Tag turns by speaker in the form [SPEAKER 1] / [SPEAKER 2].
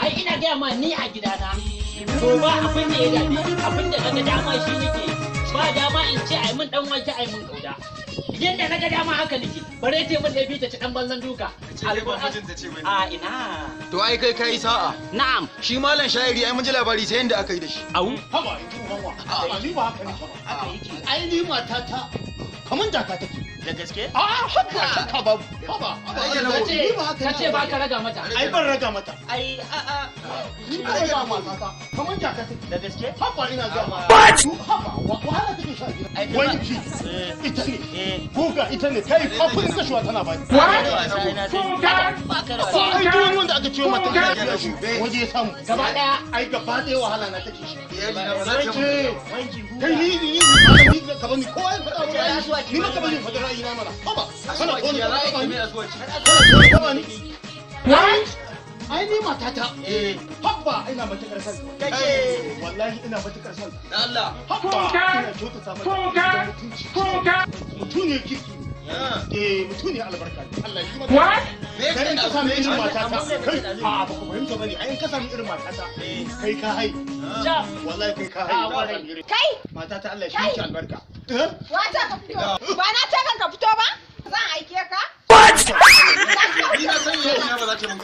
[SPEAKER 1] ai ina gaya ma ni a gidana to ba abin da ya dame abin da kaga dama shi nake ba dama in ce ai mun dan wake ai mun kauda yanda naga dama haka nake bare ce mun da bi ta ci dan banzan duka a ina
[SPEAKER 2] to ai kai sa'a
[SPEAKER 1] na'am
[SPEAKER 2] shi malam shayiri ai mun ji labari sai yanda aka yi da shi
[SPEAKER 1] au
[SPEAKER 3] haba ni ba haka ne
[SPEAKER 1] haka yake
[SPEAKER 3] ai ni matata kaman jaka take
[SPEAKER 1] da gaske
[SPEAKER 3] a haba shakka babu haba
[SPEAKER 1] kace ba ka raga mata
[SPEAKER 3] ai ban raga mata
[SPEAKER 1] ai a
[SPEAKER 3] ni ba raga matata kaman jaka take
[SPEAKER 1] da gaske
[SPEAKER 3] haba ina ga ma haba wahala take sha
[SPEAKER 1] Ai,
[SPEAKER 3] wanki ita ne goga ita ne kai kafin kashewa tana bani
[SPEAKER 1] ba ka raga
[SPEAKER 3] ai duk wani wanda aka ciwo mata ya biya shi waje ya samu
[SPEAKER 1] gaba daya
[SPEAKER 3] ai gaba daya wahala na take shi
[SPEAKER 1] wanki
[SPEAKER 3] kai ni ka bani kowa ya faɗa wa ni ma ka bani faɗa ra'ayi na mana haba kana ko ni ka bani ai ni matata habba ina matakar san wallahi ina matakar san
[SPEAKER 2] Allah
[SPEAKER 3] habba ina kyauta sa mata mutum ne kirki mutum ne albarka Allah ya yi mata kai ka sami irin matata kai a ba ku fahimta bane ai ka sami irin matata kai ka hai wallahi kai ka hai
[SPEAKER 4] Kai!
[SPEAKER 3] matata Allah ya shi albarka
[SPEAKER 4] Wata ka fito. Ba na ce kan ka fito ba? Zan aike ka?
[SPEAKER 2] ni na san yau ba za ta mun